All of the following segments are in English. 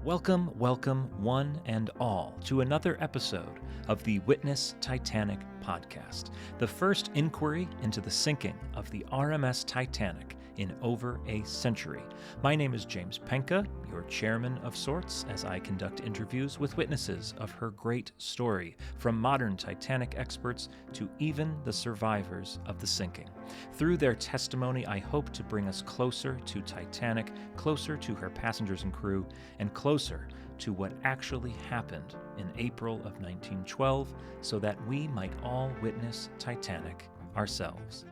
Welcome, welcome, one and all, to another episode of the WITNESS TITANIC Podcast, the first inquiry into the sinking of the RMS Titanic in over a century. My name is James Penca, your chairman of sorts, as I conduct interviews with witnesses of her great story, from modern Titanic experts to even the survivors of the sinking. Through their testimony, I hope to bring us closer to Titanic, closer to her passengers and crew, and closer to what actually happened in April of 1912, so that we might all witness Titanic ourselves.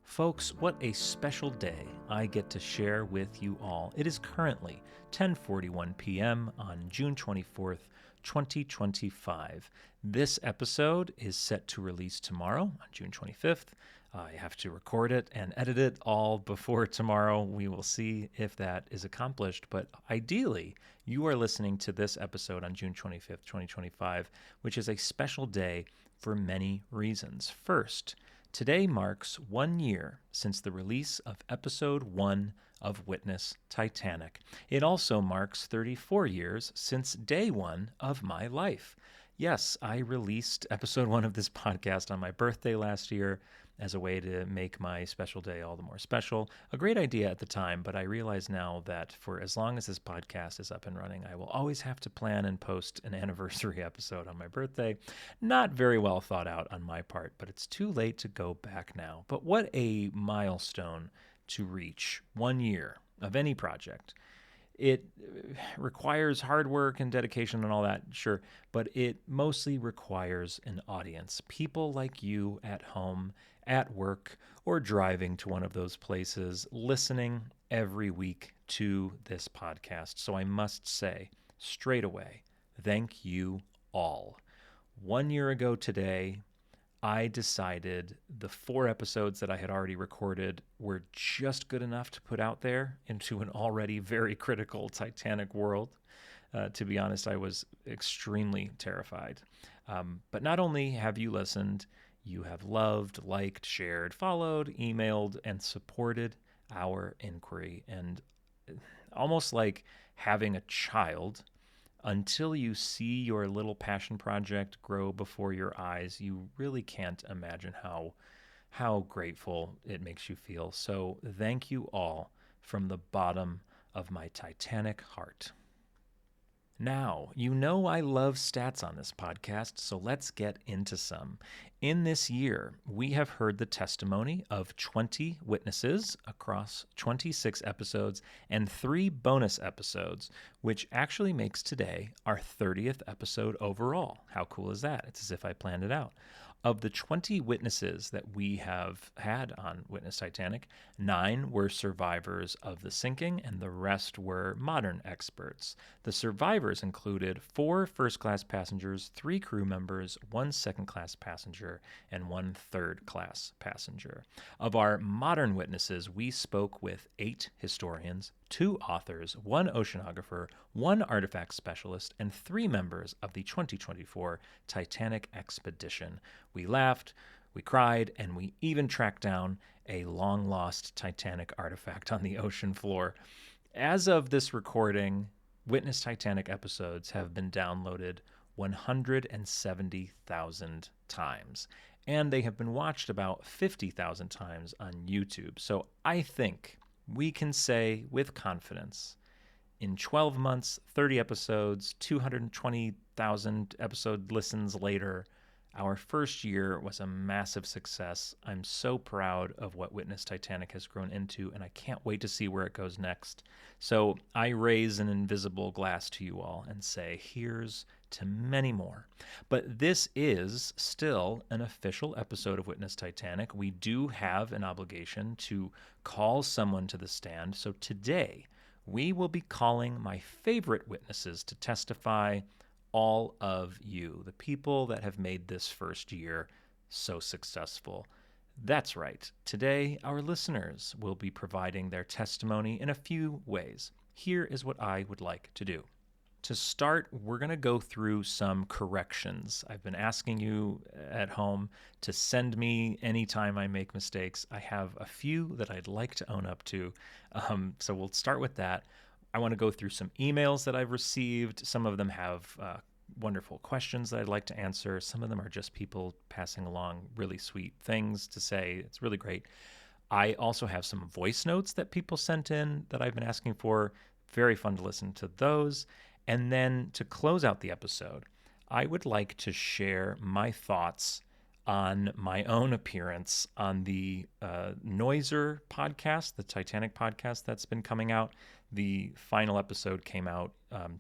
Folks, what a special day I get to share with you all. It is currently 10:41 p.m. on June 24th, 2025. This episode is set to release tomorrow on June 25th. I have to record it and edit it all before tomorrow. We will see if that is accomplished, but ideally, you are listening to this episode on June 25th, 2025, which is a special day for many reasons. First, today marks 1 year since the release of Episode 1 of WITNESS Titanic. It also marks 34 years since day one of my life. Yes, I released Episode 1 of this podcast on my birthday last year as a way to make my special day all the more special. A great idea at the time, but I realize now that for as long as this podcast is up and running, I will always have to plan and post an anniversary episode on my birthday. Not very well thought out on my part, but it's too late to go back now. But what a milestone to reach, 1 year of any project. It requires hard work and dedication and all that, sure, but it mostly requires an audience. People like you at home, at work, or driving to one of those places, listening every week to this podcast. So I must say, straight away, thank you all. 1 year ago today, I decided the 4 episodes that I had already recorded were just good enough to put out there into an already very critical Titanic world. To be honest, I was extremely terrified. But not only have you listened, you have loved, liked, shared, followed, emailed, and supported our inquiry. And almost like having a child, until you see your little passion project grow before your eyes, you really can't imagine how grateful it makes you feel. So thank you all from the bottom of my Titanic heart. Now, you know I love stats on this podcast, so let's get into some. In this year, we have heard the testimony of 20 witnesses across 26 episodes and 3 bonus episodes, which actually makes today our 30th episode overall. How cool is that? It's as if I planned it out. Of the 20 witnesses that we have had on Witness Titanic, 9 were survivors of the sinking, and the rest were modern experts. The survivors included 4 first-class passengers, 3 crew members, 1 second-class passenger, and 1 third-class passenger. Of our modern witnesses, we spoke with 8 historians, 2 authors, 1 oceanographer, 1 artifact specialist, and 3 members of the 2024 Titanic expedition. We laughed, we cried, and we even tracked down a long-lost Titanic artifact on the ocean floor. As of this recording, Witness Titanic episodes have been downloaded 170,000 times, and they have been watched about 50,000 times on YouTube. So I think we can say with confidence, in 12 months, 30 episodes, 220,000 episode listens later, our first year was a massive success. I'm so proud of what Witness Titanic has grown into, and I can't wait to see where it goes next. So I raise an invisible glass to you all and say, here's to many more. But this is still an official episode of Witness Titanic. We do have an obligation to call someone to the stand. So today, we will be calling my favorite witnesses to testify, all of you, the people that have made this first year so successful. That's right. Today, our listeners will be providing their testimony in a few ways. Here is what I would like to do. To start, we're going to go through some corrections. I've been asking you at home to send me anytime I make mistakes. I have a few that I'd like to own up to. So we'll start with that. I want to go through some emails that I've received. Some of them have wonderful questions that I'd like to answer. Some of them are just people passing along really sweet things to say. It's really great. I also have some voice notes that people sent in that I've been asking for. Very fun to listen to those. And then to close out the episode, I would like to share my thoughts on my own appearance on the Noiser podcast, the Titanic podcast that's been coming out. The final episode came out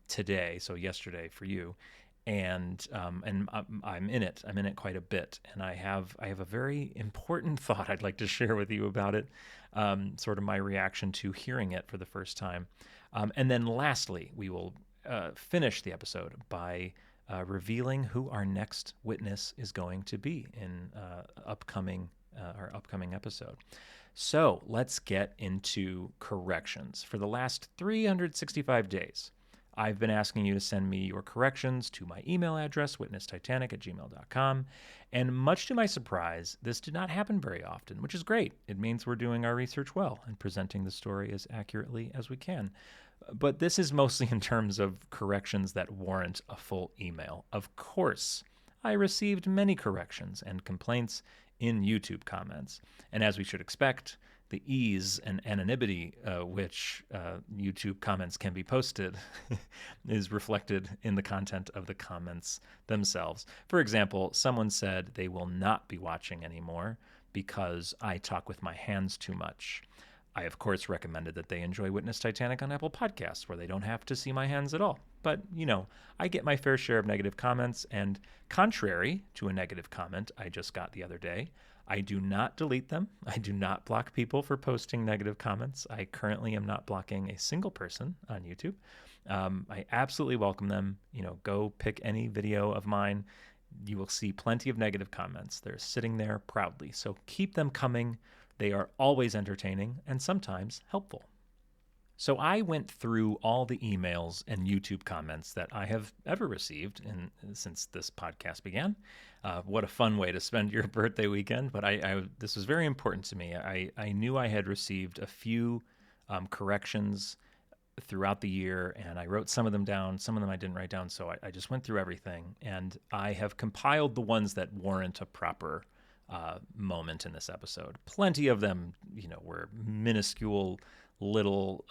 today, so yesterday for you, and I'm in it. I'm in it quite a bit, and I have a very important thought I'd like to share with you about it. Sort of my reaction to hearing it for the first time, and then lastly, we will finish the episode by revealing who our next witness is going to be in our upcoming episode. So let's get into corrections. For the last 365 days, I've been asking you to send me your corrections to my email address, witnesstitanic@gmail.com. And much to my surprise, this did not happen very often, which is great. It means we're doing our research well and presenting the story as accurately as we can. But this is mostly in terms of corrections that warrant a full email. Of course, I received many corrections and complaints in YouTube comments. And as we should expect, the ease and anonymity which YouTube comments can be posted is reflected in the content of the comments themselves. For example, someone said they will not be watching anymore because I talk with my hands too much. I, of course, recommended that they enjoy Witness Titanic on Apple Podcasts, where they don't have to see my hands at all. But, I get my fair share of negative comments, and contrary to a negative comment I just got the other day, I do not delete them. I do not block people for posting negative comments. I currently am not blocking a single person on YouTube. I absolutely welcome them. Go pick any video of mine. You will see plenty of negative comments. They're sitting there proudly. So keep them coming. They are always entertaining and sometimes helpful. So I went through all the emails and YouTube comments that I have ever received since this podcast began. What a fun way to spend your birthday weekend. But this was very important to me. I knew I had received a few corrections throughout the year, and I wrote some of them down. Some of them I didn't write down, so I just went through everything. And I have compiled the ones that warrant a proper moment in this episode. Plenty of them, were minuscule little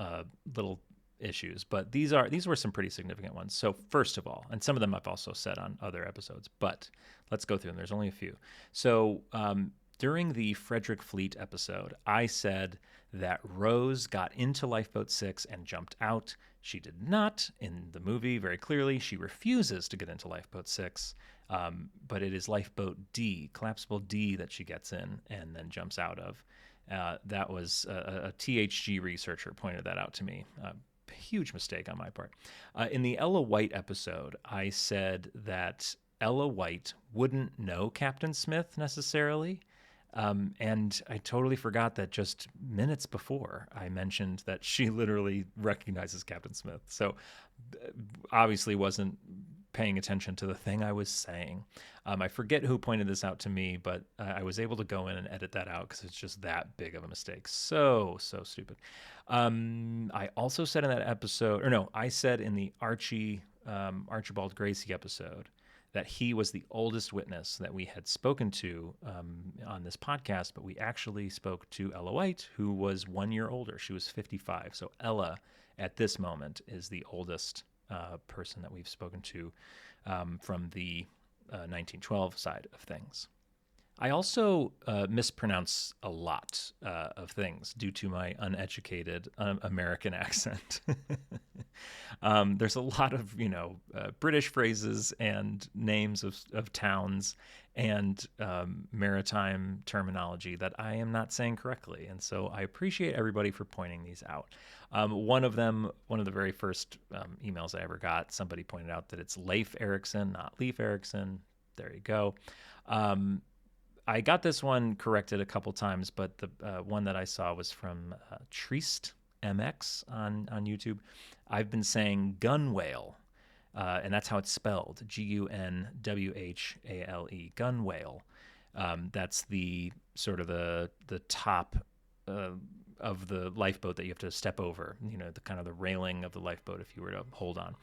issues, but these were some pretty significant ones. So first of all, and some of them I've also said on other episodes, but let's go through them. There's only a few. So during the Frederick Fleet episode, I said that Rose got into Lifeboat 6 and jumped out. She did not in the movie, very clearly. She refuses to get into Lifeboat 6, but it is Lifeboat D, Collapsible D, that she gets in and then jumps out of. That was a THG researcher pointed that out to me. Huge mistake on my part. In the Ella White episode, I said that Ella White wouldn't know Captain Smith necessarily. And I totally forgot that just minutes before I mentioned that she literally recognizes Captain Smith. So obviously wasn't paying attention to the thing I was saying. I forget who pointed this out to me, but I was able to go in and edit that out because it's just that big of a mistake. So stupid. I also said in that episode, I said in the Archibald Gracie episode that he was the oldest witness that we had spoken to on this podcast, but we actually spoke to Ella White, who was 1 year older. She was 55. So Ella, at this moment, is the oldest person that we've spoken to from the 1912 side of things. I also mispronounce a lot of things due to my uneducated American accent. There's a lot of, British phrases and names of towns and maritime terminology that I am not saying correctly. And so I appreciate everybody for pointing these out. One of the very first emails I ever got, somebody pointed out that it's Leif Erikson, not Leif Erikson. There you go. I got this one corrected a couple times, but the one that I saw was from Triest MX on YouTube. I've been saying gun whale, and that's how it's spelled, Gunwhale, gun whale. That's the sort of the top of the lifeboat that you have to step over, the kind of the railing of the lifeboat if you were to hold on.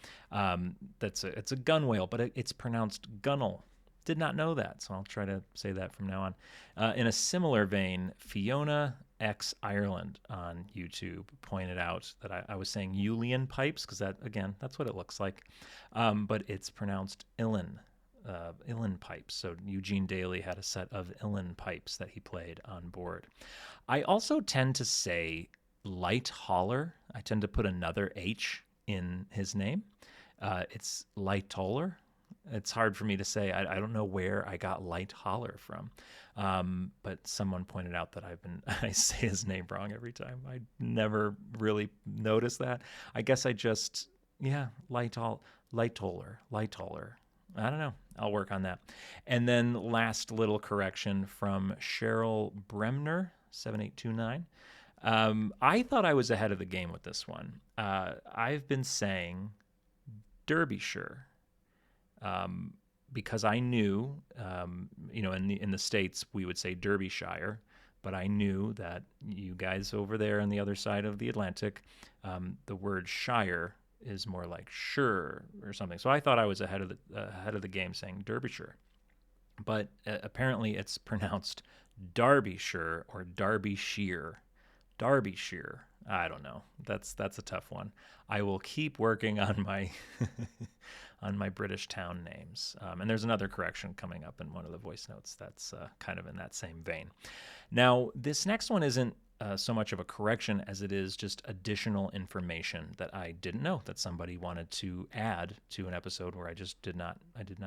It's a gunwale, but it's pronounced gunnel. Did not know that, so I'll try to say that from now on. In a similar vein, Fiona X Ireland on YouTube pointed out that I was saying Julian pipes, because that's what it looks like, but it's pronounced Uilleann. Uilleann pipes. So Eugene Daly had a set of Uilleann pipes that he played on board. I also tend to say light holler. I tend to put another H in his name. It's Lightoller. It's hard for me to say. I don't know where I got light holler from, but someone pointed out that I say his name wrong every time. I never really noticed that. I guess I just Lightoller. I don't know. I'll work on that. And then last little correction from Cheryl Bremner, 7829. I thought I was ahead of the game with this one. I've been saying Derbyshire because I knew, in the States we would say Derbyshire, but I knew that you guys over there on the other side of the Atlantic, the word shire is more like sure or something. So I thought I was ahead of the game saying Derbyshire, but apparently it's pronounced Derbyshire or Derbyshire. Derbyshire. I don't know. That's a tough one. I will keep working on my on my British town names. And there's another correction coming up in one of the voice notes that's kind of in that same vein. Now, this next one isn't so much of a correction as it is just additional information that I didn't know that somebody wanted to add to an episode where I did not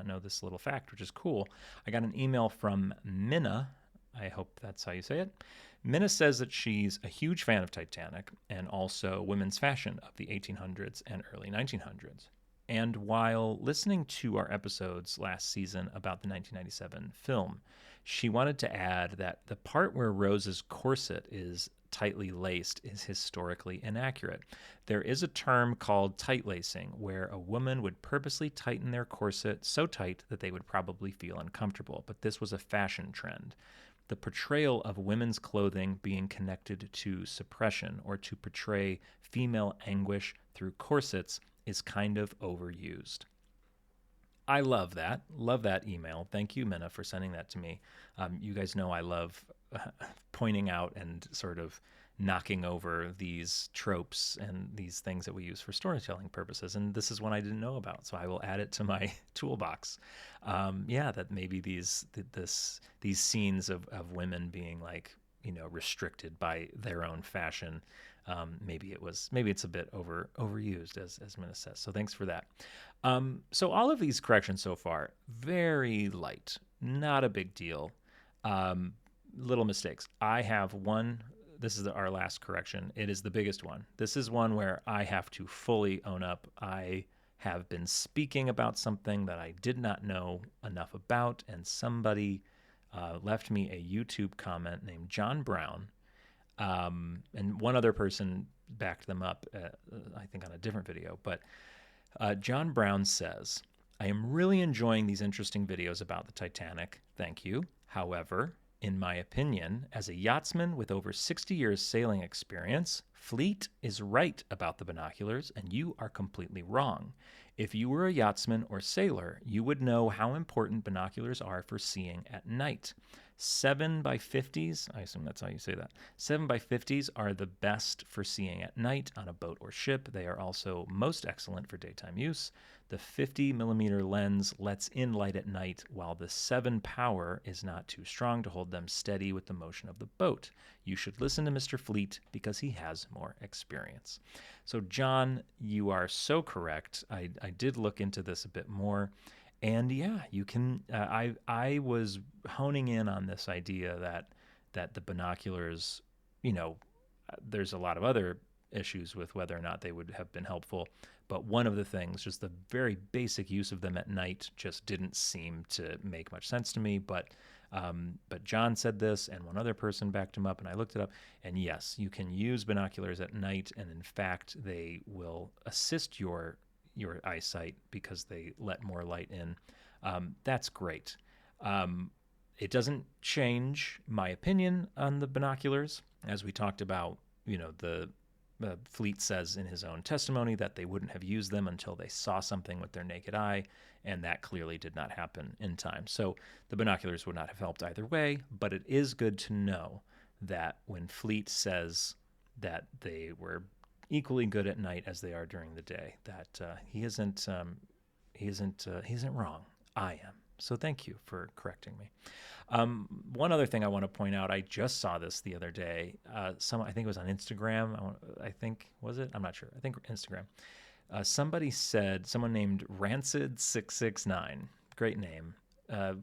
know this little fact, which is cool. I got an email from Minna. I hope that's how you say it. Minna says that she's a huge fan of Titanic and also women's fashion of the 1800s and early 1900s. And while listening to our episodes last season about the 1997 film, she wanted to add that the part where Rose's corset is tightly laced is historically inaccurate. There is a term called tight lacing, where a woman would purposely tighten their corset so tight that they would probably feel uncomfortable, but this was a fashion trend. The portrayal of women's clothing being connected to suppression or to portray female anguish through corsets is kind of overused. I love that. Love that email. Thank you, Minna, for sending that to me. You guys know I love pointing out and sort of knocking over these tropes and these things that we use for storytelling purposes. And this is one I didn't know about, so I will add it to my toolbox. That maybe these scenes of women being restricted by their own fashion. Maybe it's a bit overused, as Minna says. So thanks for that. So all of these corrections so far, very light, not a big deal. Little mistakes. I have one. This is our last correction. It is the biggest one. This is one where I have to fully own up. I have been speaking about something that I did not know enough about, and somebody left me a YouTube comment named John Brown. And one other person backed them up, I think on a different video. But John Brown says, I am really enjoying these interesting videos about the Titanic. Thank you. However, in my opinion, as a yachtsman with over 60 years sailing experience, Fleet is right about the binoculars, and you are completely wrong. If you were a yachtsman or sailor, you would know how important binoculars are for seeing at night. 7x50s, I assume that's how you say that. 7x50s are the best for seeing at night on a boat or ship. They are also most excellent for daytime use. The 50mm lens lets in light at night, while the 7 power is not too strong to hold them steady with the motion of the boat. You should listen to Mr. Fleet because he has more experience. So, John, you are so correct. I did look into this a bit more. And yeah, you can. I was honing in on this idea that the binoculars, there's a lot of other issues with whether or not they would have been helpful. But one of the things, just the very basic use of them at night, just didn't seem to make much sense to me. But John said this, and one other person backed him up, and I looked it up. And yes, you can use binoculars at night, and in fact, they will assist your eyesight because they let more light in. That's great. It doesn't change my opinion on the binoculars. As we talked about, the Fleet says in his own testimony that they wouldn't have used them until they saw something with their naked eye, and that clearly did not happen in time. So the binoculars would not have helped either way, but it is good to know that when Fleet says that they were equally good at night as they are during the day, that he isn't wrong. I am. So thank you for correcting me. One other thing I want to point out, I just saw this the other day. I think it was on Instagram. Was it? I'm not sure. I think Instagram. Someone named Rancid669, great name,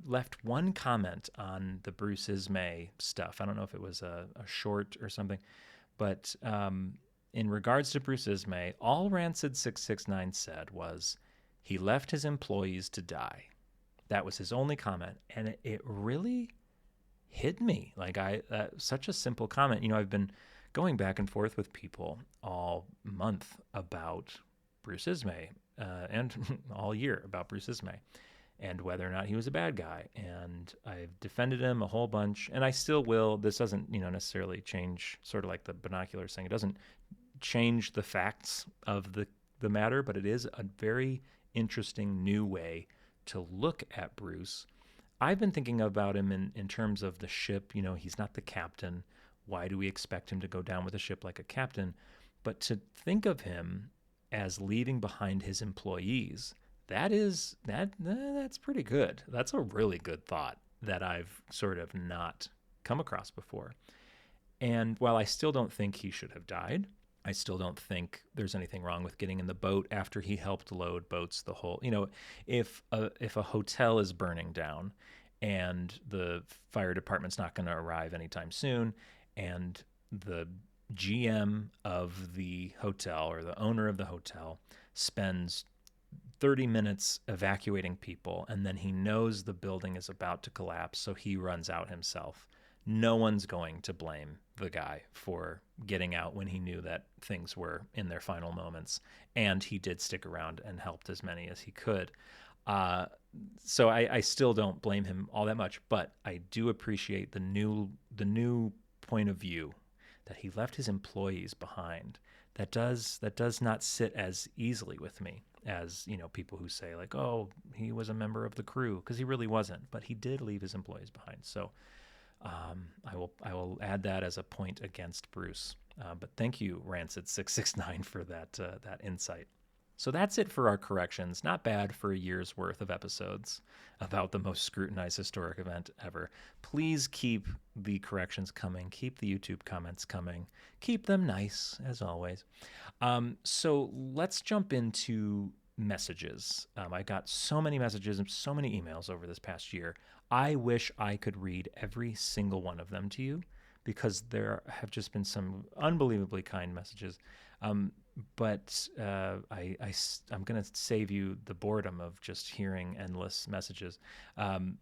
left one comment on the Bruce Ismay stuff. I don't know if it was a short or something, but in regards to Bruce Ismay, all Rancid669 said was, he left his employees to die. That was his only comment, and it really hit me. Like such a simple comment. I've been going back and forth with people all month about Bruce Ismay, and all year about Bruce Ismay, and whether or not he was a bad guy. And I've defended him a whole bunch, and I still will. This doesn't, necessarily change, sort of like the binoculars thing. It doesn't change the facts of the matter, but it is a very interesting new way to look at Bruce. I've been thinking about him in terms of the ship. He's not the captain. Why do we expect him to go down with a ship like a captain? But to think of him as leaving behind his employees, that's pretty good. That's a really good thought that I've sort of not come across before. And while I still don't think he should have died, I still don't think there's anything wrong with getting in the boat after he helped load boats. The whole, if a hotel is burning down and the fire department's not going to arrive anytime soon, and the GM of the hotel or the owner of the hotel spends 30 minutes evacuating people, and then he knows the building is about to collapse, so he runs out himself. No one's going to blame the guy for getting out when he knew that things were in their final moments, and he did stick around and helped as many as he could. So I still don't blame him all that much, but I do appreciate the new point of view that he left his employees behind. That does not sit as easily with me as, people who say like, oh, he was a member of the crew, because he really wasn't, but he did leave his employees behind. So I will add that as a point against Bruce. But thank you, Rancid669, for that insight. So that's it for our corrections. Not bad for a year's worth of episodes about the most scrutinized historic event ever. Please keep the corrections coming. Keep the YouTube comments coming. Keep them nice, as always. So let's jump into messages. I got so many messages and so many emails over this past year. I wish I could read every single one of them to you, because there have just been some unbelievably kind messages. But I'm going to save you the boredom of just hearing endless messages. And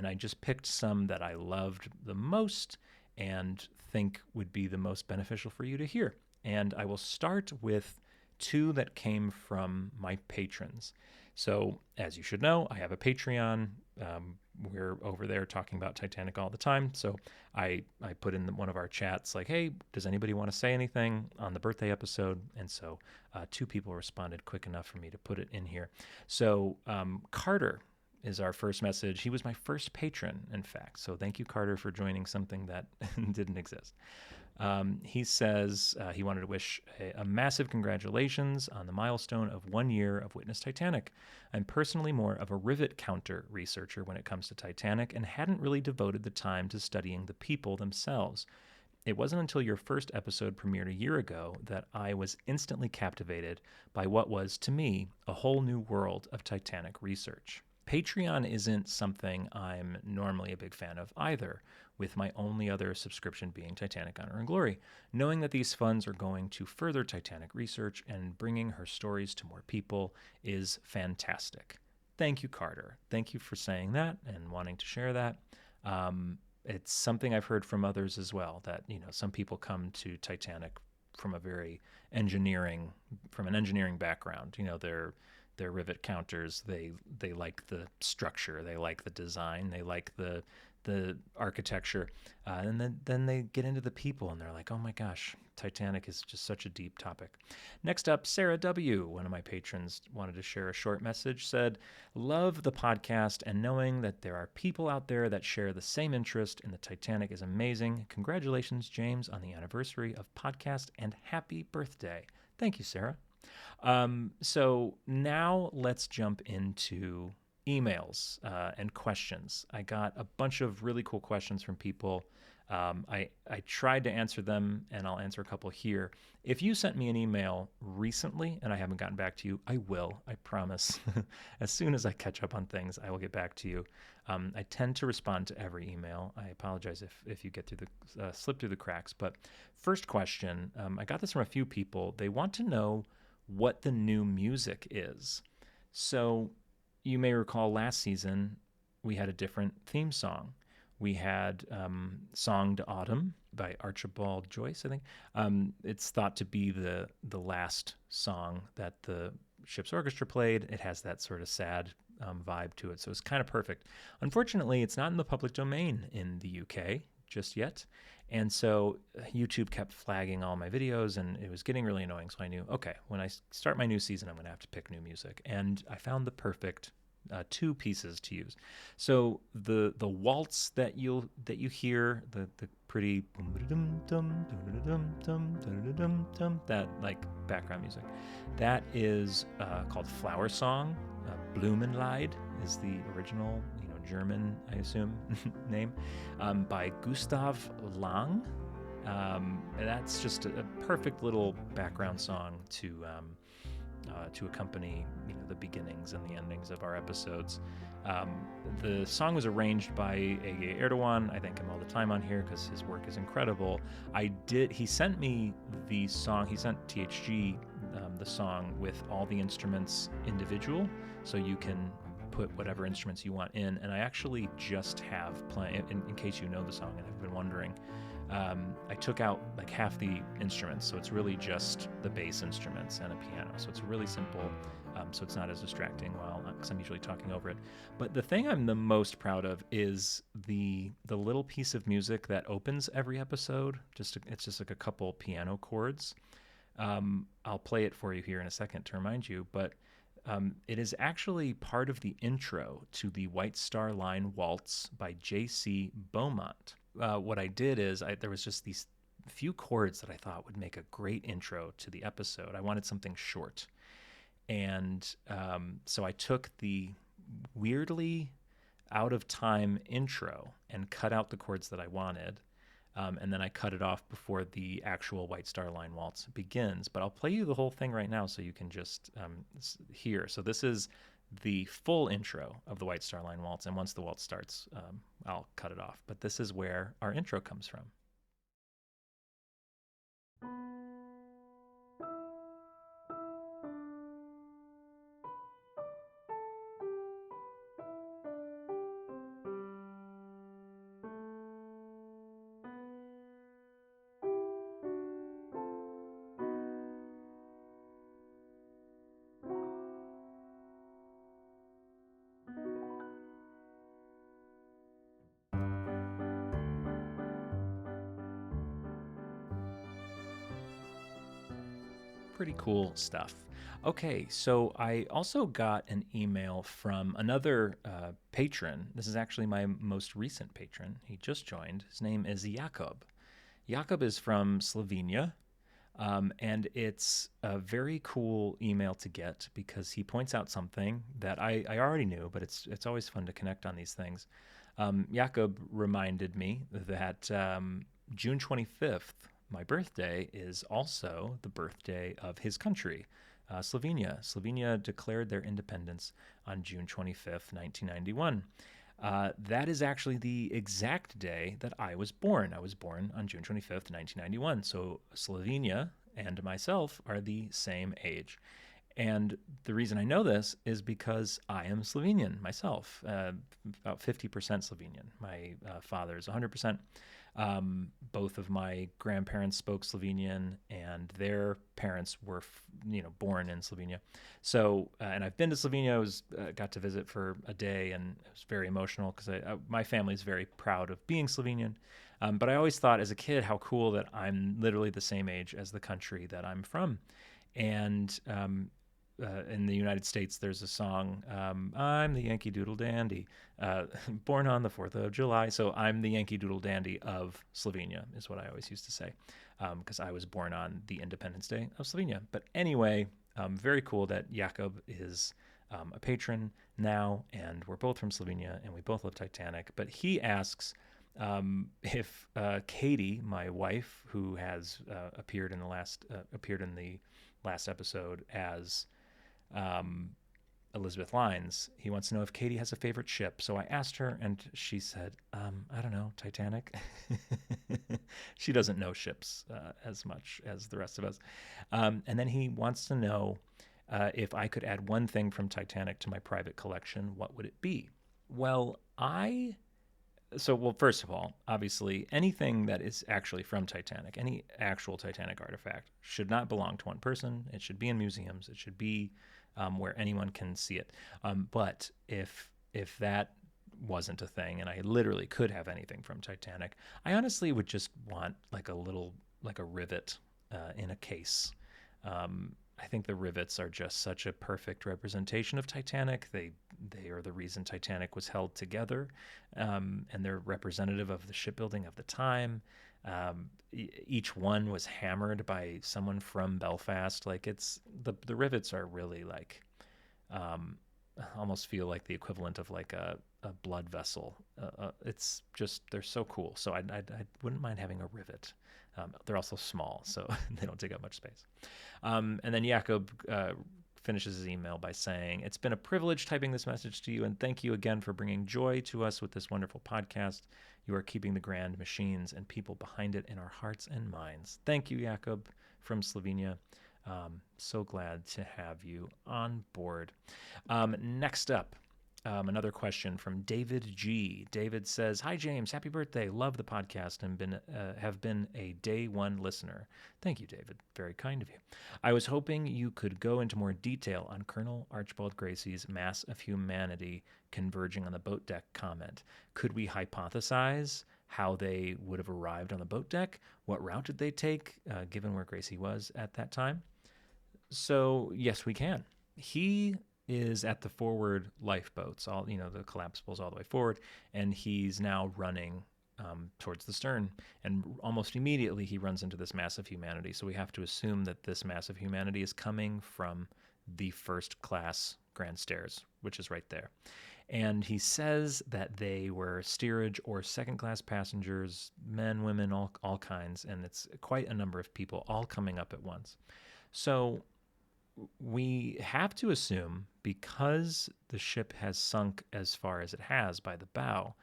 I just picked some that I loved the most and think would be the most beneficial for you to hear. And I will start with two that came from my patrons. So, as you should know, I have a Patreon. We're over there talking about Titanic all the time. So I put in one of our chats like, hey, does anybody want to say anything on the birthday episode? And so two people responded quick enough for me to put it in here. So Carter is our first message. He was my first patron, in fact. So thank you, Carter, for joining something that didn't exist. He says he wanted to wish a massive congratulations on the milestone of 1 year of Witness Titanic. I'm personally more of a rivet counter researcher when it comes to Titanic and hadn't really devoted the time to studying the people themselves. It wasn't until your first episode premiered a year ago that I was instantly captivated by what was, to me, a whole new world of Titanic research. Patreon isn't something I'm normally a big fan of either, with my only other subscription being Titanic Honor and Glory. Knowing that these funds are going to further Titanic research and bringing her stories to more people is fantastic. Thank you, Carter. Thank you for saying that and wanting to share that. It's something I've heard from others as well, that, some people come to Titanic from an engineering background. They're rivet counters. They like the structure. They like the design. They like the the architecture, and then they get into the people, and they're like, oh my gosh, Titanic is just such a deep topic. Next up, Sarah W., one of my patrons, wanted to share a short message, said, love the podcast, and knowing that there are people out there that share the same interest in the Titanic is amazing. Congratulations, James, on the anniversary of podcast, and happy birthday. Thank you, Sarah. So now let's jump into emails and questions. I got a bunch of really cool questions from people. I tried to answer them, and I'll answer a couple here. If you sent me an email recently and I haven't gotten back to you, I will, I promise. As soon as I catch up on things, I will get back to you. I tend to respond to every email. I apologize if you get through the slip through the cracks. But first question, I got this from a few people. They want to know what the new music is. So you may recall last season we had a different theme song. We had Song to Autumn by Archibald Joyce, I think. It's thought to be the last song that the ship's orchestra played. It has that sort of sad vibe to it, so it's kind of perfect. Unfortunately, it's not in the public domain in the UK just yet, and so YouTube kept flagging all my videos, and it was getting really annoying, so I knew, okay, when I start my new season, I'm going to have to pick new music, and I found the perfect two pieces to use. So the waltz that you hear, the pretty that like background music, that is called Flower Song. Blumenlied is the original, German, I assume, name, by Gustav Lang. That's just a perfect little background song to accompany, the beginnings and the endings of our episodes. The song was arranged by Ege Erdogan. I thank him all the time on here because his work is incredible. He sent me the song. He sent THG the song with all the instruments individual, so you can put whatever instruments you want in. And I actually just have playing, in case you know the song and have been wondering. I took out like half the instruments, so it's really just the bass instruments and a piano. So it's really simple, so it's not as distracting because I'm usually talking over it. But the thing I'm the most proud of is the little piece of music that opens every episode. It's just like a couple piano chords. I'll play it for you here in a second to remind you, but it is actually part of the intro to the White Star Line Waltz by J.C. Beaumont. What I did is there was just these few chords that I thought would make a great intro to the episode. I wanted something short. And so I took the weirdly out of time intro and cut out the chords that I wanted. And then I cut it off before the actual White Star Line Waltz begins. But I'll play you the whole thing right now so you can just hear. So this is the full intro of the White Star Line Waltz, and once the waltz starts, I'll cut it off. But this is where our intro comes from. Pretty cool stuff. Okay, so I also got an email from another patron. This is actually my most recent patron. He just joined. His name is Jakob. Jakob is from Slovenia, and it's a very cool email to get because he points out something that I already knew, but it's always fun to connect on these things. Jakob reminded me that June 25th, my birthday, is also the birthday of his country, Slovenia. Slovenia declared their independence on June 25th, 1991. That is actually the exact day that I was born. I was born on June 25th, 1991. So Slovenia and myself are the same age. And the reason I know this is because I am Slovenian myself, about 50% Slovenian. My father is 100%. Both of my grandparents spoke Slovenian, and their parents were, born in Slovenia. So, and I've been to Slovenia. I got to visit for a day, and it was very emotional because my family is very proud of being Slovenian. But I always thought as a kid how cool that I'm literally the same age as the country that I'm from. And in the United States, there's a song, I'm the Yankee Doodle Dandy, born on the 4th of July. So I'm the Yankee Doodle Dandy of Slovenia, is what I always used to say, because I was born on the Independence Day of Slovenia. But anyway, very cool that Jakob is a patron now, and we're both from Slovenia, and we both love Titanic. But he asks if Katie, my wife, who has appeared in the last episode as Elizabeth Lines, he wants to know if Katie has a favorite ship. So I asked her, and she said, I don't know, Titanic. She doesn't know ships as much as the rest of us. And then he wants to know if I could add one thing from Titanic to my private collection, what would it be? Well, first of all, obviously, anything that is actually from Titanic, any actual Titanic artifact, should not belong to one person. It should be in museums. It should be where anyone can see it. But if that wasn't a thing, and I literally could have anything from Titanic, I honestly would just want like a rivet in a case. I think the rivets are just such a perfect representation of Titanic. They are the reason Titanic was held together, and they're representative of the shipbuilding of the time. Each one was hammered by someone from Belfast. Like it's the rivets are really like almost feel like the equivalent of like a blood vessel. It's just they're so cool. So I wouldn't mind having a rivet. They're also small, so they don't take up much space. And then Jakob finishes his email by saying, "It's been a privilege typing this message to you, and thank you again for bringing joy to us with this wonderful podcast. You are keeping the grand machines and people behind it in our hearts and minds." Thank you, Jakob from Slovenia. So glad to have you on board. Next up, another question from David G. David says, "Hi, James. Happy birthday. Love the podcast and have been a day one listener." Thank you, David. Very kind of you. "I was hoping you could go into more detail on Colonel Archibald Gracie's mass of humanity converging on the boat deck comment. Could we hypothesize how they would have arrived on the boat deck? What route did they take, given where Gracie was at that time?" So, yes, we can. He is at the forward lifeboats, all the collapsibles all the way forward, and he's now running towards the stern. And almost immediately he runs into this mass of humanity. So we have to assume that this mass of humanity is coming from the first class grand stairs, which is right there. And he says that they were steerage or second class passengers, men, women, all kinds, and it's quite a number of people all coming up at once. So we have to assume, because the ship has sunk as far as it has by the bow,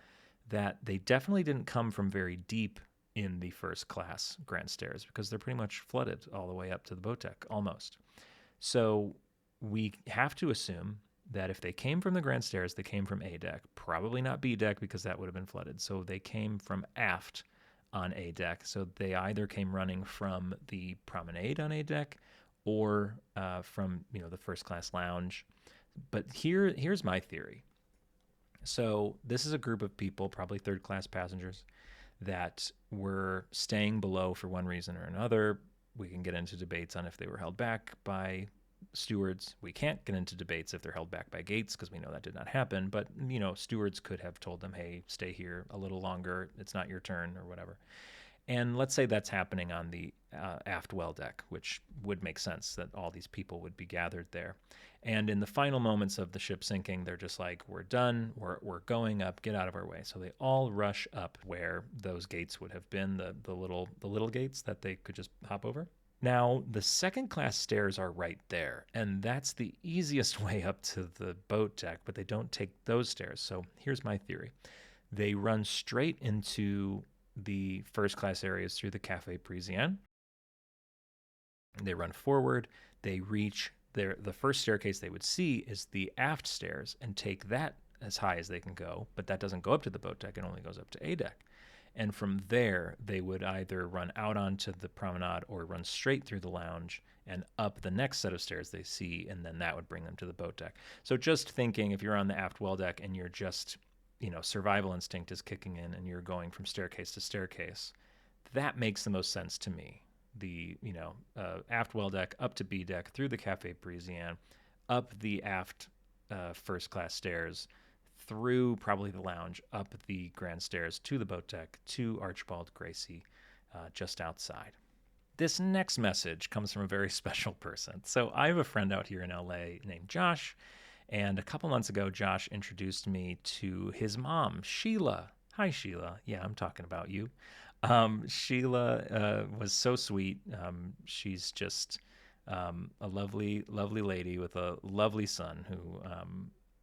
that they definitely didn't come from very deep in the first class grand stairs, because they're pretty much flooded all the way up to the boat deck, almost. So we have to assume that if they came from the grand stairs, they came from A deck, probably not B deck because that would have been flooded. So they came from aft on A deck. So they either came running from the promenade on A deck or from the first class lounge. But here's my theory. So this is a group of people, probably third class passengers, that were staying below for one reason or another. We can get into debates on if they were held back by stewards. We can't get into debates if they're held back by gates, because we know that did not happen. But stewards could have told them, "Hey, stay here a little longer. It's not your turn," or whatever. And let's say that's happening on the aft well deck, which would make sense that all these people would be gathered there. And in the final moments of the ship sinking, they're just like, "We're done. We're going up. Get out of our way." So they all rush up where those gates would have been, the little gates that they could just hop over. Now, the second class stairs are right there, and that's the easiest way up to the boat deck, but they don't take those stairs. So here's my theory. They run straight into the first class areas through the Café Parisien. They run forward. They reach the first staircase they would see is the aft stairs, and take that as high as they can go, but that doesn't go up to the boat deck. It only goes up to A deck. And from there, they would either run out onto the promenade or run straight through the lounge and up the next set of stairs they see, and then that would bring them to the boat deck. So just thinking, if you're on the aft well deck and you're just, survival instinct is kicking in and you're going from staircase to staircase, that makes the most sense to me. The, aft well deck up to B deck, through the Cafe Parisienne, up the aft first class stairs, through probably the lounge, up the grand stairs to the boat deck, to Archibald Gracie just outside. This next message comes from a very special person. So I have a friend out here in LA named Josh, and a couple months ago, Josh introduced me to his mom, Sheila. Hi, Sheila. Yeah, I'm talking about you. Sheila was so sweet. She's just a lovely, lovely lady with a lovely son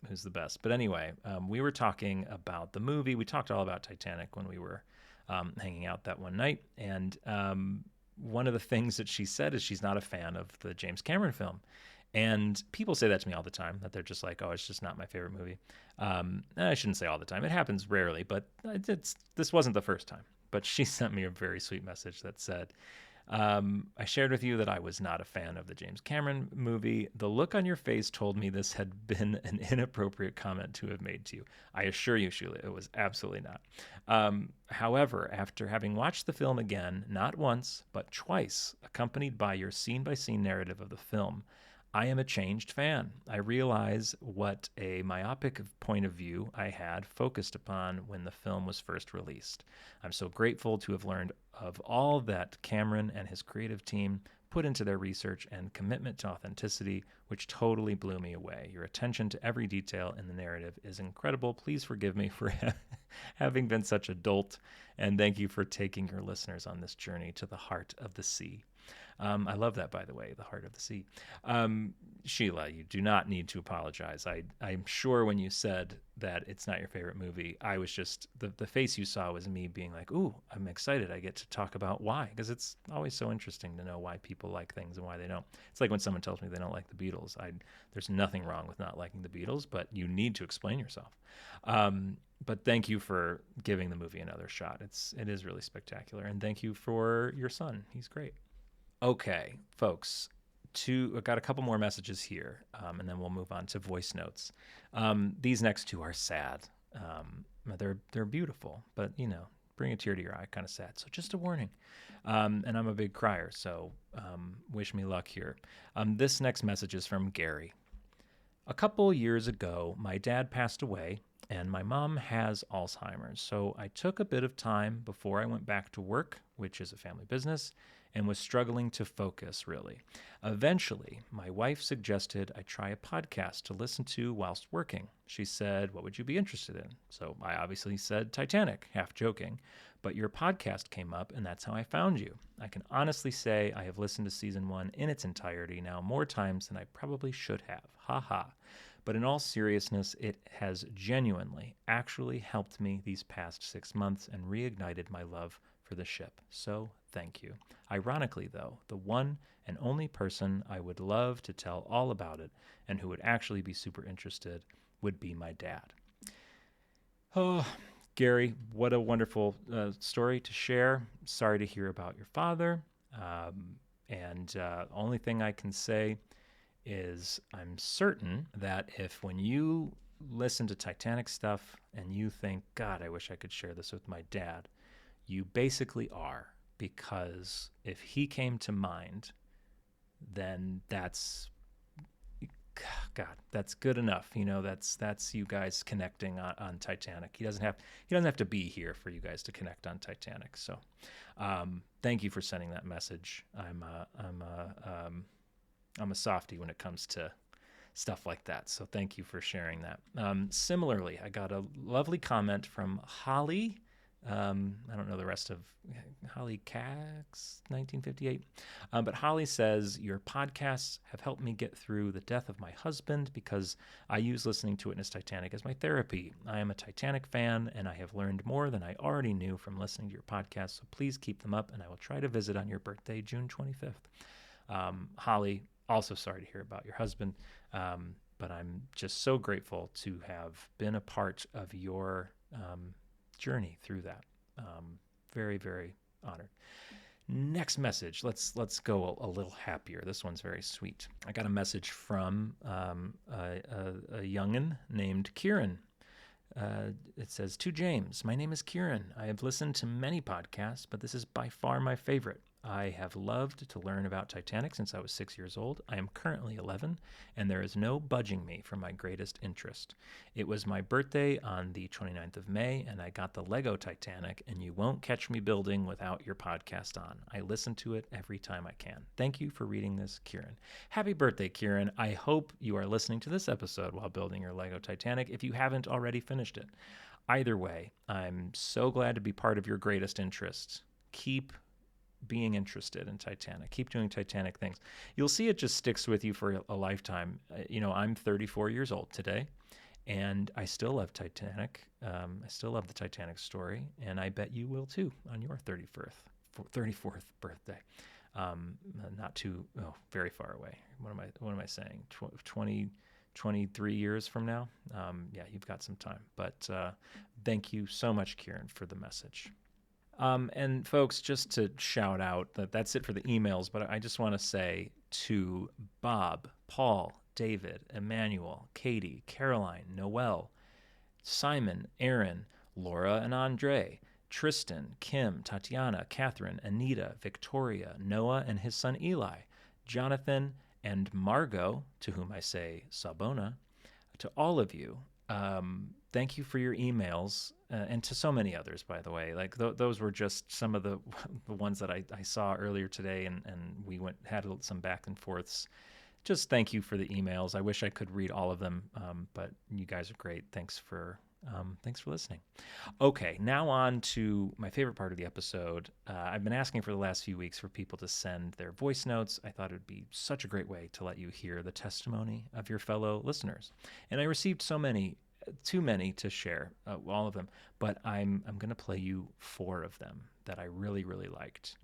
who's the best. But anyway, we were talking about the movie. We talked all about Titanic when we were hanging out that one night, and one of the things that she said is she's not a fan of the James Cameron film. And people say that to me all the time, that they're just like, oh, it's just not my favorite movie. I shouldn't say all the time. It happens rarely, but this wasn't the first time. But she sent me a very sweet message that said, I shared with you that I was not a fan of the James Cameron movie. The look on your face told me this had been an inappropriate comment to have made to you. I assure you, Sheila, it was absolutely not. However, after having watched the film again, not once, but twice, accompanied by your scene-by-scene narrative of the film, I am a changed fan. I realize what a myopic point of view I had focused upon when the film was first released. I'm so grateful to have learned of all that Cameron and his creative team put into their research and commitment to authenticity, which totally blew me away. Your attention to every detail in the narrative is incredible. Please forgive me for having been such a dolt, and thank you for taking your listeners on this journey to the heart of the sea. I love that, by the way, the heart of the sea. Sheila, you do not need to apologize. I'm sure when you said that it's not your favorite movie, I was just, the face you saw was me being like, ooh, I'm excited. I get to talk about why, because it's always so interesting to know why people like things and why they don't. It's like when someone tells me they don't like the Beatles. There's nothing wrong with not liking the Beatles, but you need to explain yourself. But thank you for giving the movie another shot. It is really spectacular. And thank you for your son. He's great. Okay, folks, I've got a couple more messages here, and then we'll move on to voice notes. These next two are sad. They're beautiful, but, bring a tear to your eye, kind of sad. So just a warning. And I'm a big crier, so wish me luck here. This next message is from Gary. A couple years ago, my dad passed away, and my mom has Alzheimer's. So I took a bit of time before I went back to work, which is a family business, and was struggling to focus, really. Eventually, my wife suggested I try a podcast to listen to whilst working. She said, what would you be interested in? So I obviously said Titanic, half joking, but your podcast came up, and that's how I found you. I can honestly say I have listened to season 1 in its entirety now more times than I probably should have. Ha ha. But in all seriousness, it has genuinely, actually helped me these past 6 months and reignited my love for the ship. So thank you. Ironically, though, the one and only person I would love to tell all about it and who would actually be super interested would be my dad. Oh, Gary, what a wonderful story to share. Sorry to hear about your father. And only thing I can say is I'm certain that if when you listen to Titanic stuff and you think, God, I wish I could share this with my dad, you basically are, because if he came to mind, then that's good enough. That's you guys connecting on Titanic. He doesn't have to be here for you guys to connect on Titanic. So, thank you for sending that message. I'm a softie when it comes to stuff like that. So thank you for sharing that. Similarly, I got a lovely comment from Holly. I don't know the rest of Holly Cax, 1958. But Holly says, your podcasts have helped me get through the death of my husband because I use listening to Witness Titanic as my therapy. I am a Titanic fan, and I have learned more than I already knew from listening to your podcast. So please keep them up, and I will try to visit on your birthday, June 25th. Holly, also sorry to hear about your husband, but I'm just so grateful to have been a part of your journey through that. very, very honored. Next message. Let's go a little happier. This one's very sweet. I got a message from a youngin named Kieran. It says, "To James, my name is Kieran. I have listened to many podcasts, but this is by far my favorite. I have loved to learn about Titanic since I was 6 years old. I am currently 11, and there is no budging me from my greatest interest. It was my birthday on the 29th of May, and I got the Lego Titanic, and you won't catch me building without your podcast on. I listen to it every time I can. Thank you for reading this, Kieran." Happy birthday, Kieran. I hope you are listening to this episode while building your Lego Titanic if you haven't already finished it. Either way, I'm so glad to be part of your greatest interest. Keep being interested in Titanic. Keep doing Titanic things. You'll see it just sticks with you for a lifetime. I'm 34 years old today, and I still love Titanic. I still love the Titanic story, and I bet you will too on your 34th birthday. Not too very far away. What am I saying? 23 years from now? Yeah, you've got some time. But thank you so much, Kieran, for the message. And folks, just to shout out that's it for the emails, but I just want to say to Bob, Paul, David, Emmanuel, Katie, Caroline, Noel, Simon, Aaron, Laura and Andre, Tristan, Kim, Tatiana, Catherine, Anita, Victoria, Noah and his son Eli, Jonathan, and Margot, to whom I say Sabona, to all of you, thank you for your emails, and to so many others, by the way. Like those were just some of the ones that I saw earlier today, and we had some back and forths. Just thank you for the emails. I wish I could read all of them, but you guys are great. Thanks for listening. Okay, now on to my favorite part of the episode. I've been asking for the last few weeks for people to send their voice notes. I thought it would be such a great way to let you hear the testimony of your fellow listeners. And I received so many, too many to share, all of them, but I'm going to play you 4 of them that I really, really liked.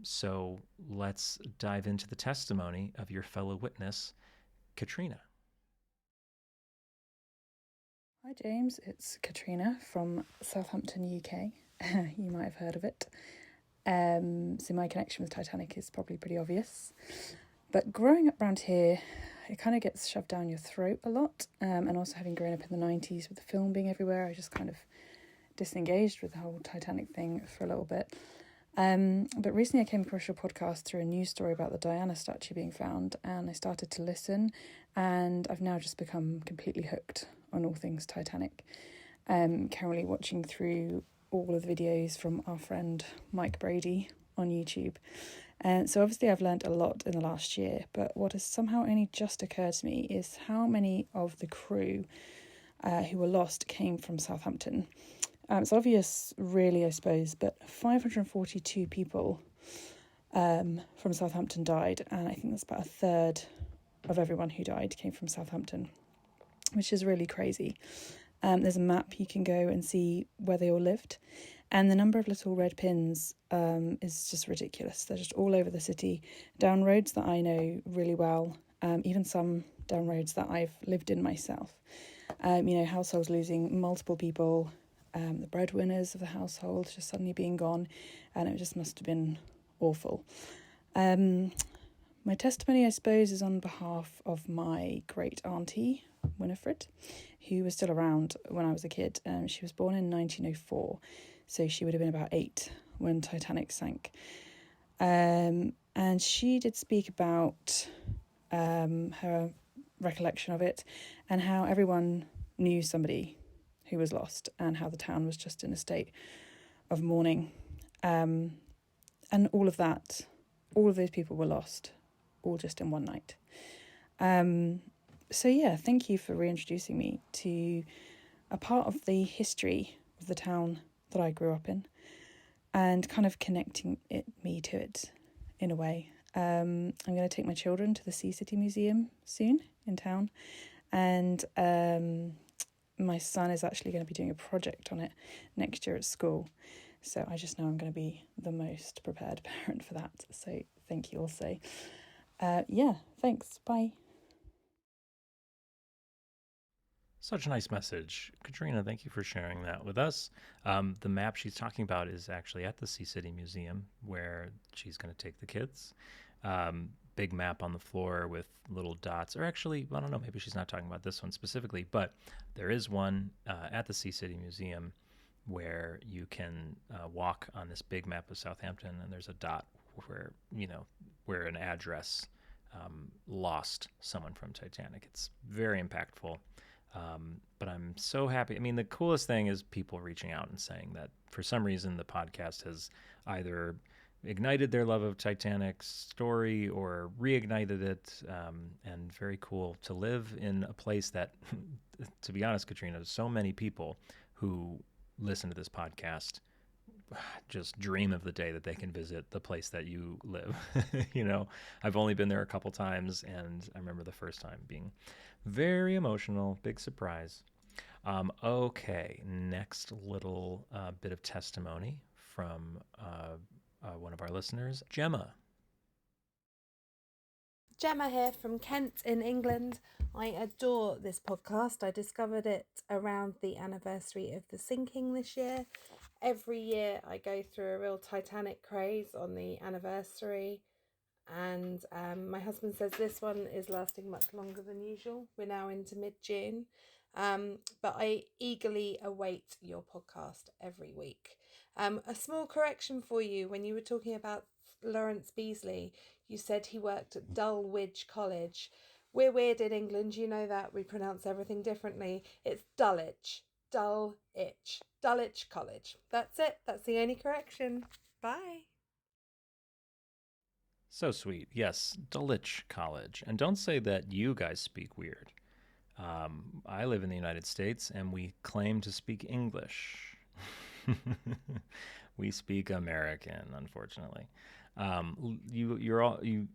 So let's dive into the testimony of your fellow witness, Katrina. Hi James, it's Katrina from Southampton, UK. You might have heard of it. So my connection with Titanic is probably pretty obvious. But growing up around here, it kind of gets shoved down your throat a lot. And also having grown up in the 90s with the film being everywhere, I just kind of disengaged with the whole Titanic thing for a little bit. But recently I came across your podcast through a news story about the Diana statue being found, and I started to listen, and I've now just become completely hooked on all things Titanic. Currently watching through all of the videos from our friend Mike Brady on YouTube. So obviously I've learned a lot in the last year, but what has somehow only just occurred to me is how many of the crew who were lost came from Southampton. It's obvious, really, I suppose, but 542 people from Southampton died, and I think that's about a third of everyone who died came from Southampton, which is really crazy. There's a map you can go and see where they all lived, and the number of little red pins is just ridiculous. They're just all over the city, down roads that I know really well, even some down roads that I've lived in myself. Households losing multiple people, the breadwinners of the household just suddenly being gone, and it just must have been awful. My testimony, I suppose, is on behalf of my great auntie, Winifred, who was still around when I was a kid. She was born in 1904, so she would have been about 8 when Titanic sank. And she did speak about her recollection of it, and how everyone knew somebody who was lost, and how the town was just in a state of mourning. And all of those people were lost, all just in one night. So yeah, thank you for reintroducing me to a part of the history of the town that I grew up in, and kind of connecting me to it in a way. I'm going to take my children to the Sea City Museum soon in town, and my son is actually going to be doing a project on it next year at school. So I just know I'm going to be the most prepared parent for that. So thank you also. Thanks. Bye. Such a nice message. Katrina, thank you for sharing that with us. The map she's talking about is actually at the Sea City Museum where she's going to take the kids. Big map on the floor with little dots, or actually, I don't know, maybe she's not talking about this one specifically, but there is one at the Sea City Museum where you can walk on this big map of Southampton, and there's a dot where, where an address lost someone from Titanic. It's very impactful. But I'm so happy. I mean, the coolest thing is people reaching out and saying that for some reason the podcast has either ignited their love of Titanic's story or reignited it. And very cool to live in a place that, to be honest, Katrina, so many people who listen to this podcast just dream of the day that they can visit the place that you live. I've only been there a couple times, and I remember the first time being very emotional, big surprise. Okay, next little bit of testimony from one of our listeners, Gemma. Gemma here from Kent in England. I adore this podcast. I discovered it around the anniversary of the sinking this year. Every year I go through a real Titanic craze on the anniversary, and my husband says this one is lasting much longer than usual. We're now into mid-June, but I eagerly await your podcast every week. A small correction for you: when you were talking about Lawrence Beasley, you said he worked at Dulwich College. We're weird in England, you know that. We pronounce everything differently. It's Dulwich. Dulwich College. That's it. That's the only correction. Bye. So sweet. Yes, Dulwich College. And don't say that you guys speak weird. I live in the United States, and we claim to speak English. We speak American, unfortunately.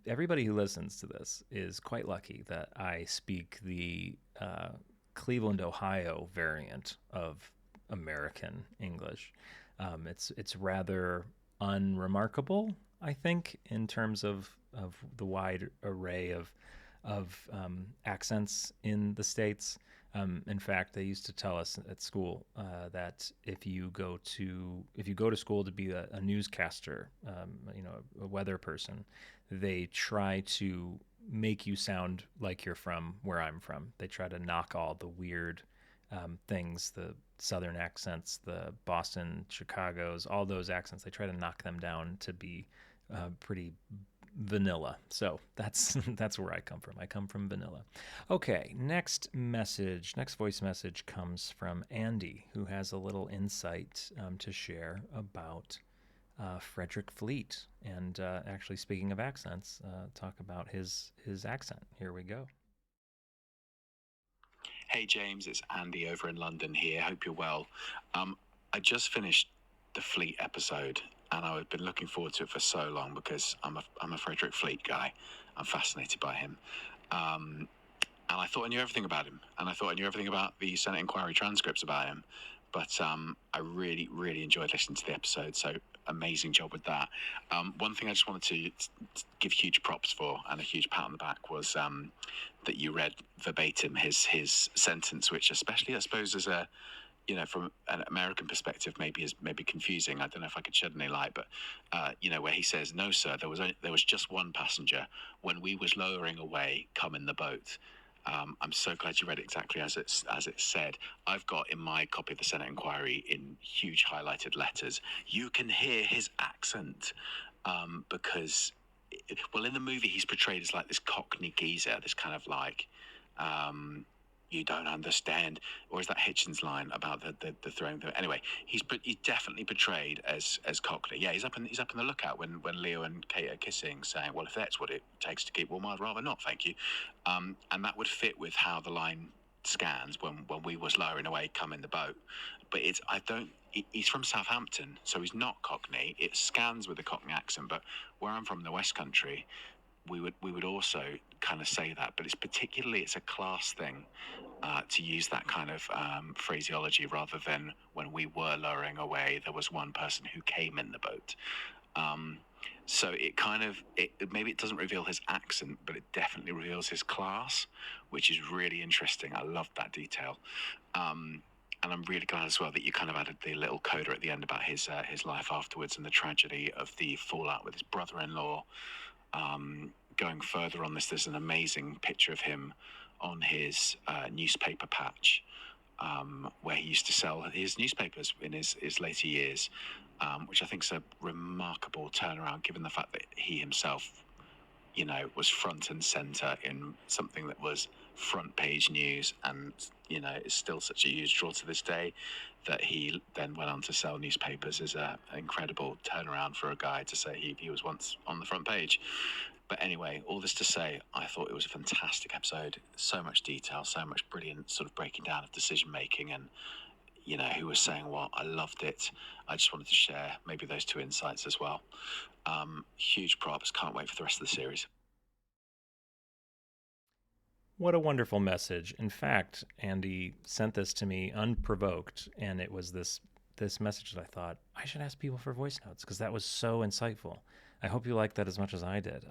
Everybody who listens to this is quite lucky that I speak the Cleveland, Ohio variant of American English. It's rather unremarkable, I think, in terms of the wide array of accents in the States. In fact, they used to tell us at school that if you go to school to be a newscaster, a weather person, they try to make you sound like you're from where I'm from. They try to knock all the weird things, the Southern accents, the Boston, Chicago's, all those accents. They try to knock them down to be pretty vanilla. So that's where I come from. I come from vanilla. Okay, next voice message comes from Andy, who has a little insight to share about Frederick Fleet. And actually, speaking of accents, talk about his accent. Here we go. Hey James, it's Andy over in London here. Hope you're well. I just finished the Fleet episode, and I've been looking forward to it for so long because I'm a Frederick Fleet guy. I'm fascinated by him, and I thought I knew everything about him, and I thought I knew everything about the Senate inquiry transcripts about him. But I really, really enjoyed listening to the episode. So amazing job with that. One thing I just wanted to give huge props for and a huge pat on the back was that you read verbatim his sentence, which especially I suppose as a from an American perspective, maybe confusing. I don't know if I could shed any light, but where he says, "No, sir, there was just one passenger when we was lowering away. Come in the boat." I'm so glad you read it exactly as it said. I've got in my copy of the Senate inquiry in huge highlighted letters, "You can hear his accent," because, in the movie he's portrayed as like this Cockney geezer, this kind of like. You don't understand, or is that Hitchens' line about the throwing? Anyway, he's definitely portrayed as Cockney. Yeah, he's up in the lookout when Leo and Kate are kissing, saying, "Well, if that's what it takes to keep warm, I'd rather not, thank you." And that would fit with how the line scans when we was lowering away, come in the boat. But he's from Southampton, so he's not Cockney. It scans with a Cockney accent, but where I'm from, the West Country, we would also kind of say that, but it's a class thing to use that kind of phraseology rather than when we were lowering away, there was one person who came in the boat. So it kind of, maybe it doesn't reveal his accent, but it definitely reveals his class, which is really interesting. I love that detail. And I'm really glad as well that you kind of added the little coda at the end about his life afterwards and the tragedy of the fallout with his brother-in-law. Going further on this, there's an amazing picture of him on his newspaper patch, where he used to sell his newspapers in his later years, which I think is a remarkable turnaround given the fact that he himself, was front and center in something that was front page news and, is still such a huge draw to this day, that he then went on to sell newspapers is an incredible turnaround for a guy to say he was once on the front page. But anyway, all this to say, I thought it was a fantastic episode. So much detail, so much brilliant sort of breaking down of decision making and, who was saying what. I loved it. I just wanted to share maybe those two insights as well. Huge props. Can't wait for the rest of the series. What a wonderful message. In fact, Andy sent this to me unprovoked, and it was this message that I thought I should ask people for voice notes because that was so insightful. I hope you liked that as much as I did.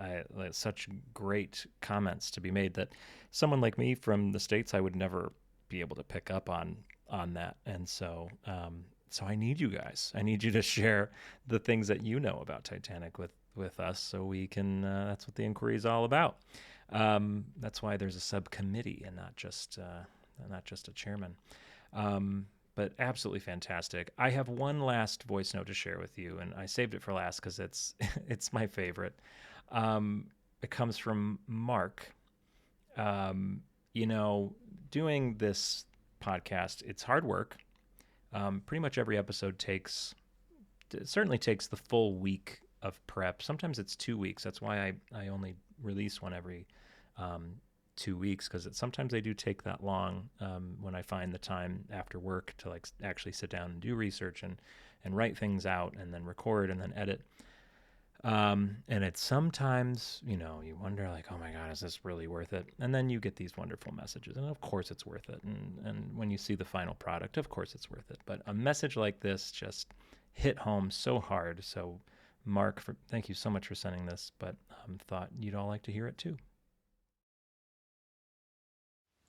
Such great comments to be made that someone like me from the States, I would never be able to pick up on that. And so I need you guys. I need you to share the things that you know about Titanic with us so we can, that's what the inquiry is all about. That's why there's a subcommittee and not just a chairman. But absolutely fantastic. I have one last voice note to share with you, and I saved it for last because it's my favorite. It comes from Mark. Doing this podcast, it's hard work. Pretty much every episode certainly takes the full week of prep. Sometimes it's 2 weeks. That's why I only release one every 2 weeks, because sometimes they do take that long when I find the time after work to actually sit down and do research and write things out and then record and then edit. And it's sometimes, you wonder oh my God, is this really worth it? And then you get these wonderful messages, and of course it's worth it. And when you see the final product, of course it's worth it. But a message like this just hit home so hard. So Mark, thank you so much for sending this, but thought you'd all like to hear it too.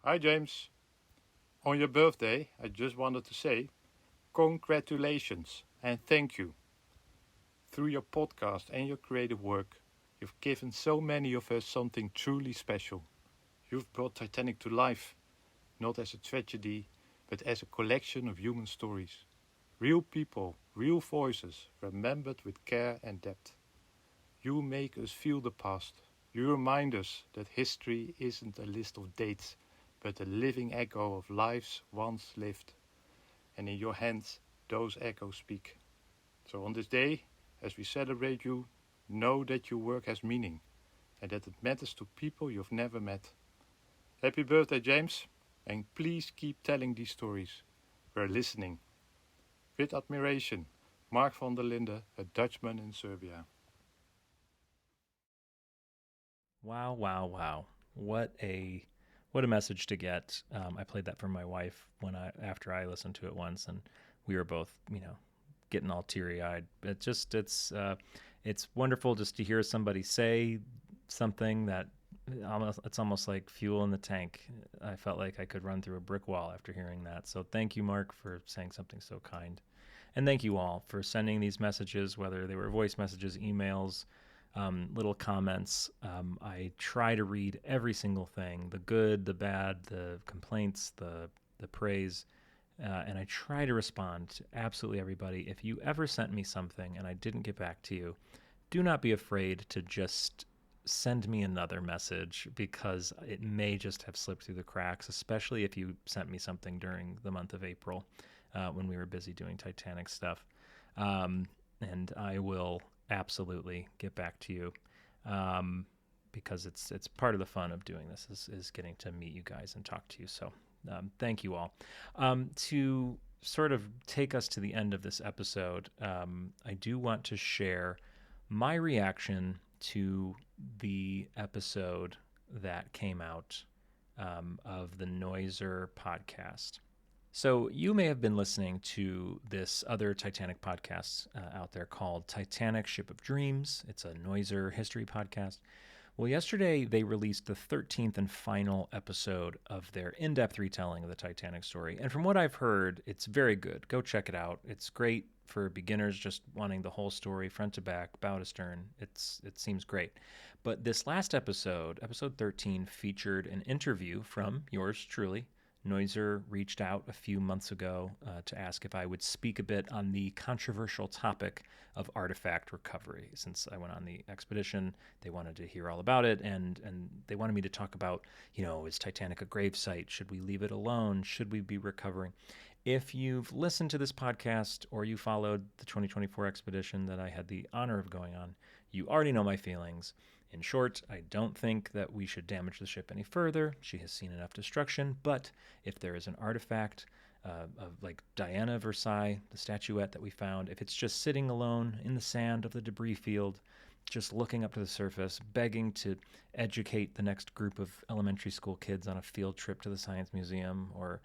Hi James, on your birthday I just wanted to say congratulations and thank you. Through your podcast and your creative work, you've given so many of us something truly special. You've brought Titanic to life, not as a tragedy, but as a collection of human stories. Real people, real voices, remembered with care and depth. You make us feel the past. You remind us that history isn't a list of dates, but a living echo of lives once lived. And in your hands, those echoes speak. So on this day, as we celebrate you, know that your work has meaning and that it matters to people you've never met. Happy birthday, James, and please keep telling these stories. We're listening. With admiration, Mark van der Linde, a Dutchman in Serbia. Wow, wow, wow. What a message to get. I played that for my wife after I listened to it once, and we were both, getting all teary-eyed. It's wonderful just to hear somebody say something that it's almost like fuel in the tank. I felt like I could run through a brick wall after hearing that. So thank you, Mark, for saying something so kind. And thank you all for sending these messages, whether they were voice messages, emails, little comments. I try to read every single thing, the good, the bad, the complaints, the praise, and I try to respond to absolutely everybody. If you ever sent me something and I didn't get back to you, do not be afraid to just send me another message, because it may just have slipped through the cracks, especially if you sent me something during the month of April when we were busy doing Titanic stuff. And I will absolutely get back to you, because it's part of the fun of doing this is getting to meet you guys and talk to you. So thank you all. To sort of take us to the end of this episode, I do want to share my reaction to the episode that came out of the Noiser podcast. So you may have been listening to this other Titanic podcast out there called Titanic Ship of Dreams. It's a Noiser history podcast. Well, yesterday they released the 13th and final episode of their in-depth retelling of the Titanic story. And from what I've heard, it's very good. Go check it out. It's great for beginners just wanting the whole story front to back, bow to stern. It seems great. But this last episode, episode 13, featured an interview from yours truly. Noiser reached out a few months ago to ask if I would speak a bit on the controversial topic of artifact recovery. Since I went on the expedition, they wanted to hear all about it, and they wanted me to talk about, is Titanic a gravesite? Should we leave it alone? Should we be recovering? If you've listened to this podcast or you followed the 2024 expedition that I had the honor of going on, you already know my feelings. In short, I don't think that we should damage the ship any further. She has seen enough destruction, but if there is an artifact of like Diana of Versailles, the statuette that we found, if it's just sitting alone in the sand of the debris field, just looking up to the surface, begging to educate the next group of elementary school kids on a field trip to the Science Museum, or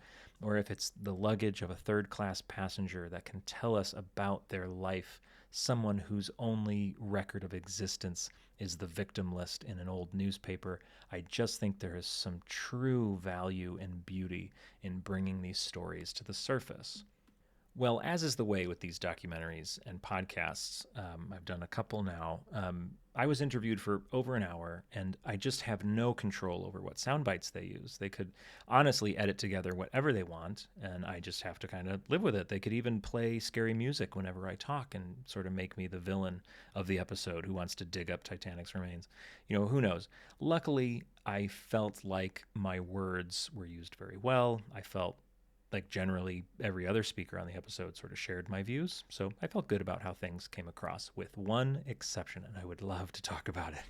if it's the luggage of a third-class passenger that can tell us about their life, someone whose only record of existence is the victim list in an old newspaper, I just think there is some true value and beauty in bringing these stories to the surface. Well, as is the way with these documentaries and podcasts, I've done a couple now. I was interviewed for over an hour, and I just have no control over what sound bites they use. They could honestly edit together whatever they want, and I just have to kind of live with it. They could even play scary music whenever I talk and sort of make me the villain of the episode who wants to dig up Titanic's remains. Who knows? Luckily, I felt like my words were used very well. I felt like generally every other speaker on the episode sort of shared my views. So I felt good about how things came across, with one exception, and I would love to talk about it.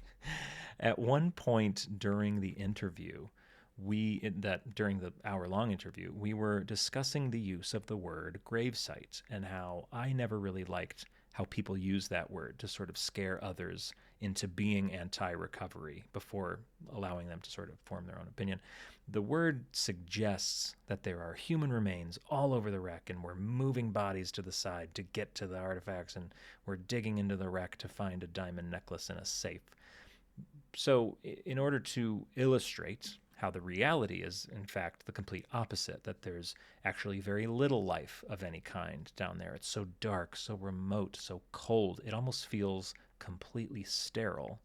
At one point during the interview, during the hour-long interview, we were discussing the use of the word gravesite and how I never really liked how people use that word to sort of scare others into being anti-recovery before allowing them to sort of form their own opinion. The word suggests that there are human remains all over the wreck, and we're moving bodies to the side to get to the artifacts, and we're digging into the wreck to find a diamond necklace in a safe. So in order to illustrate how the reality is, in fact, the complete opposite, that there's actually very little life of any kind down there. It's so dark, so remote, so cold, it almost feels completely sterile.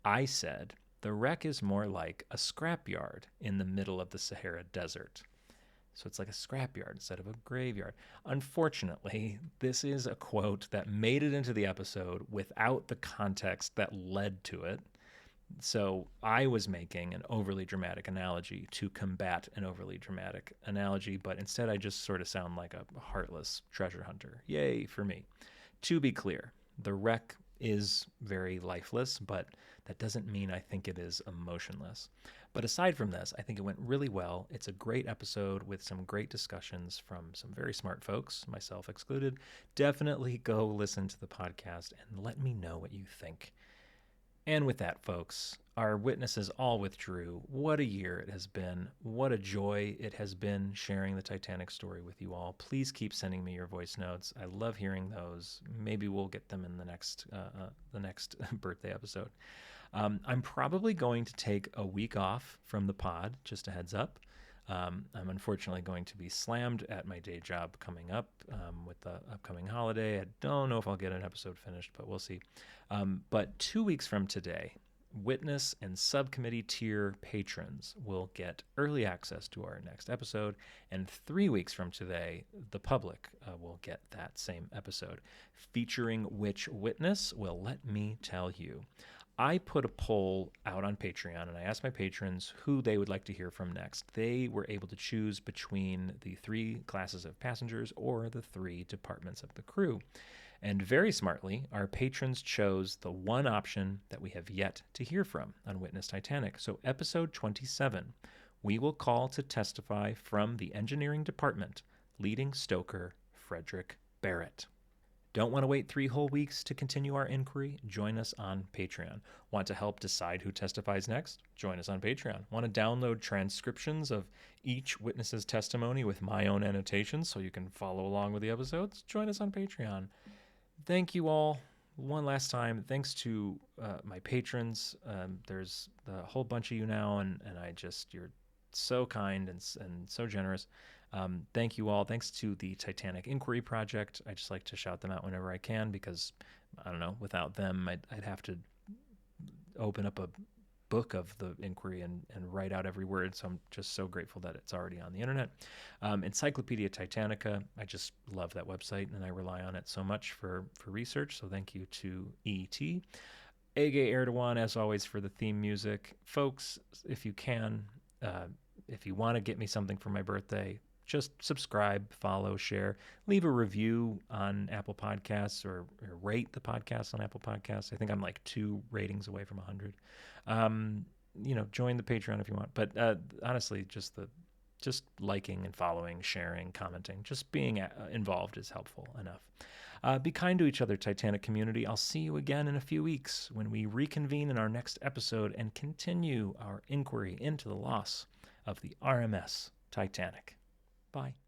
I said, the wreck is more like a scrapyard in the middle of the Sahara Desert. So it's like a scrapyard instead of a graveyard. Unfortunately, this is a quote that made it into the episode without the context that led to it. So I was making an overly dramatic analogy to combat an overly dramatic analogy, but instead I just sort of sound like a heartless treasure hunter. Yay for me. To be clear, the wreck is very lifeless, but that doesn't mean I think it is emotionless. But aside from this, I think it went really well. It's a great episode with some great discussions from some very smart folks, myself excluded. Definitely go listen to the podcast and let me know what you think. And with that, folks, our witnesses all withdrew. What a year it has been. What a joy it has been sharing the Titanic story with you all. Please keep sending me your voice notes. I love hearing those. Maybe we'll get them in the next birthday episode. I'm probably going to take a week off from the pod, just a heads up. I'm unfortunately going to be slammed at my day job coming up with the upcoming holiday. I don't know if I'll get an episode finished, but we'll see. But 2 weeks from today, Witness and subcommittee tier patrons will get early access to our next episode, and 3 weeks from today, the public will get that same episode. Featuring which witness? Well, let me tell you. I put a poll out on Patreon, and I asked my patrons who they would like to hear from next. They were able to choose between the 3 classes of passengers or the 3 departments of the crew. And very smartly, our patrons chose the one option that we have yet to hear from on Witness Titanic. So episode 27, we will call to testify from the engineering department, leading stoker Frederick Barrett. Don't want to wait 3 whole weeks to continue our inquiry? Join us on Patreon. Want to help decide who testifies next? Join us on Patreon. Want to download transcriptions of each witness's testimony with my own annotations so you can follow along with the episodes? Join us on Patreon. Thank you all. One last time, thanks to my patrons. There's a whole bunch of you now, and you're so kind and so generous. Thank you all. Thanks to the Titanic Inquiry Project. I just like to shout them out whenever I can because, I don't know, without them, I'd have to open up a book of the inquiry and write out every word. So I'm just so grateful that it's already on the internet. Encyclopedia Titanica. I just love that website and I rely on it so much for research. So thank you to E.T. Ege Erdogan, as always, for the theme music. Folks, if you can, if you want to get me something for my birthday, just subscribe, follow, share, leave a review on Apple Podcasts or rate the podcast on Apple Podcasts. I think I'm like 2 ratings away from 100. Join the Patreon if you want. But honestly, just liking and following, sharing, commenting, just being involved is helpful enough. Be kind to each other, Titanic community. I'll see you again in a few weeks when we reconvene in our next episode and continue our inquiry into the loss of the RMS Titanic. Bye.